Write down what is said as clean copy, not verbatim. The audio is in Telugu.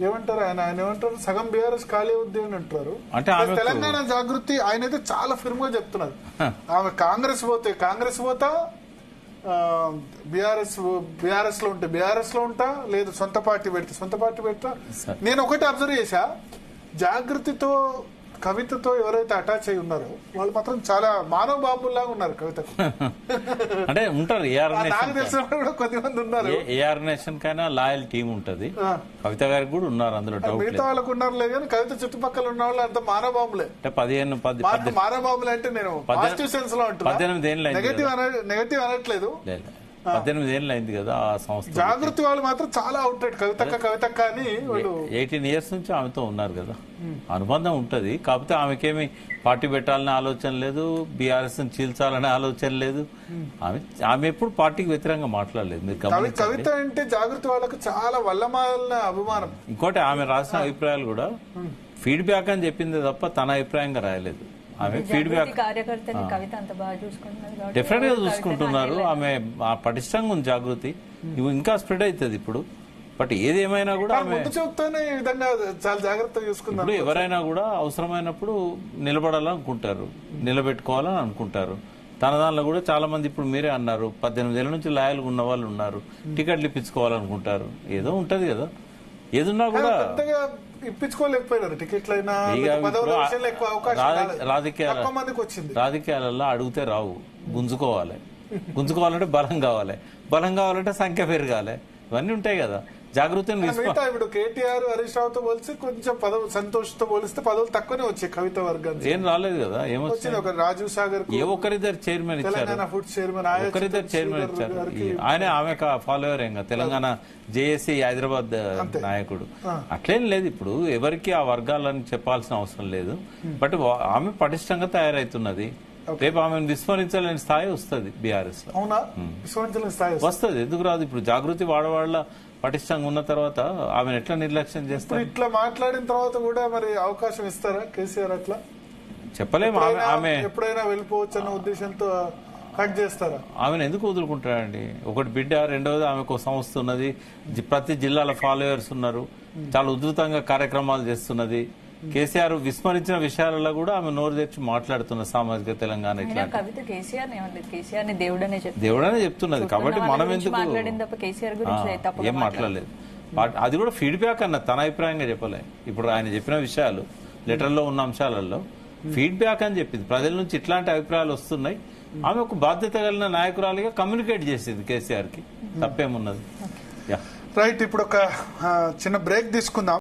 ఏమంటారు ఆయన ఏమంటారు, సగం బీఆర్ఎస్ ఖాళీ ఉంది అని అంటారు. అంటే తెలంగాణ జాగృతి ఆయన అయితే చాలా ఫిర్మ్ గా చెప్తున్నారు. ఆమె కాంగ్రెస్ పోతా బీఆర్ఎస్ లో ఉంటే బీఆర్ఎస్ లో ఉంటా, లేదు సొంత పార్టీ పెడతా. నేను ఒకటి అబ్జర్వ్ చేశా, జాగృతితో కవితతో ఎవరైతే అటాచ్ అయి ఉన్నారో వాళ్ళు మాత్రం చాలా మానవ బాబుల్లాగా ఉన్నారు కవితకు. అంటే ఉంటారు. నాకు తెలిసిన కూడా కొద్దిమంది ఉన్నారు. ఏఆర్ నేషన్ కైనా లాయల్ టీం ఉంటది, కవిత గారికి కూడా ఉన్నారు అందులో. మిగతా వాళ్ళకు ఉన్నారు లేదు కానీ కవిత చుట్టుపక్కల ఉన్న వాళ్ళు అంత మానవ బాబులే. అంటే 15 మానవ బాబులే అంటే నేను పాజిటివ్ సెన్స్ లో అంటున్నా, 18 ఏళ్ళు నెగటివ్ అనట్లేదు. 18 ఏళ్ళు అయింది కదా ఆ సంస్థ. జాగృతి వాళ్ళు మాత్రం చాలా అవుట్లెట్ కవితక్క అని వాళ్ళు 18 years నుంచి ఆమెతో ఉన్నారు కదా, అనుబంధం ఉంటది. కాకపోతే ఆమెకేమి పార్టీ పెట్టాలనే ఆలోచన లేదు, బీఆర్ఎస్ చీల్చాలనే ఆలోచన లేదు. ఆమె ఎప్పుడు పార్టీకి వ్యతిరేకంగా మాట్లాడలేదు. మీరు కవిత అంటే జాగృతి వాళ్ళకు చాలా వల్లమాలిన అభిమానం. ఇంకోటి ఆమె రాసిన అభిప్రాయాలు కూడా ఫీడ్బ్యాక్ అని చెప్పింది తప్ప తన అభిప్రాయంగా రాయలేదు. ఆమె ఫీడ్బ్యాక్ డెఫినెట్ గా చూసుకుంటున్నారు. ఆమె పటిష్టంగా ఉంది జాగృతి, ఇంకా స్ప్రెడ్ అవుతుంది ఇప్పుడు. బట్ ఏదేమైనా కూడా చాలా జాగ్రత్తగా చూసుకున్నారు. ఇప్పుడు ఎవరైనా కూడా అవసరమైనప్పుడు నిలబడాలనుకుంటారు, నిలబెట్టుకోవాలని అనుకుంటారు. తన దానిలో కూడా చాలా మంది ఇప్పుడు మీరే అన్నారు 18 ఏళ్ల నుంచి లాయల్గా ఉన్న వాళ్ళు ఉన్నారు, టికెట్లు ఇప్పించుకోవాలనుకుంటారు. ఏదో ఉంటది కదా, ఏదున్నా కూడా ఇప్పించుకోలేకపోయినారు టికెట్లైనా. రాజకీయాలలో అడిగితే రావు, గుంజుకోవాలంటే బలం కావాలంటే సంఖ్య పెరగాలి, ఇవన్నీ ఉంటాయి కదా. జాగృతిని ఇప్పుడు కేటీఆర్ హరీష్ రావుతో పోలిస్తే కొంచెం సంతోష్తో పోలిస్తే పదవులు తక్కువనే వచ్చాయి కవిత వర్గానికి. ఏం రాలేదు కదా, ఏమొచ్చింది. ఒక రాజీవ్ సాగర్ ఏ ఒక్కరిద్దరు చైర్మన్ ఇచ్చారు, ఫుడ్ చైర్మన్ ఒకరిద్దరు చైర్మన్ ఇచ్చారు. ఆయన ఆమె ఫాలోవర్ ఏం తెలంగాణ జేఏసీ హైదరాబాద్ నాయకుడు. అట్లేం లేదు. ఇప్పుడు ఎవరికి ఆ వర్గాలని చెప్పాల్సిన అవసరం లేదు. బట్ ఆమె పటిష్టంగా తయారవుతున్నది. రేపు ఆమెను విస్మరించలేని స్థాయి వస్తుంది బీఆర్ఎస్ లో. వస్తుంది, ఎందుకు రాదు. ఇప్పుడు జాగృతి వాడవాళ్ళ పటిష్టంగా ఉన్న తర్వాత ఆమెను ఎట్లా నిర్లక్ష్యం చేస్తారు? ఇట్లా మాట్లాడిన తర్వాత కూడా మరి అవకాశం ఇస్తారా కేసీఆర్? అట్లా చెప్పలేము. ఆమె ఎప్పుడైనా వెళ్ళిపోవచ్చు అన్న ఉద్దేశంతో కట్ చేస్తారా? ఆమెను ఎందుకు వదులుకుంటారండి? ఒకటి బిడ్డ, రెండవది ఆమెకు సంస్థ ఉన్నది, ప్రతి జిల్లాల ఫాలోవర్స్ ఉన్నారు, చాలా ఉధృతంగా కార్యక్రమాలు చేస్తున్నది. కేసీఆర్ విస్మరించిన విషయాలలో కూడా ఆమె నోరు తెచ్చి మాట్లాడుతున్న సామాజిక తెలంగాణ దేవుడనే చెప్తున్నది. కాబట్టి మనం ఎందుకు ఏం మాట్లాడలేదు. అది కూడా ఫీడ్బ్యాక్ అన్న, తన అభిప్రాయంగా చెప్పలే. ఇప్పుడు ఆయన చెప్పిన విషయాలు లెటర్లో ఉన్న అంశాలలో ఫీడ్బ్యాక్ అని చెప్పింది. ప్రజల నుంచి ఇట్లాంటి అభిప్రాయాలు వస్తున్నాయి, ఆమె ఒక బాధ్యత కలిగిన నాయకురాలిగా కమ్యూనికేట్ చేసింది కేసీఆర్ కి. తప్పేమున్నది. రైట్, ఇప్పుడు ఒక చిన్న బ్రేక్ తీసుకుందాం.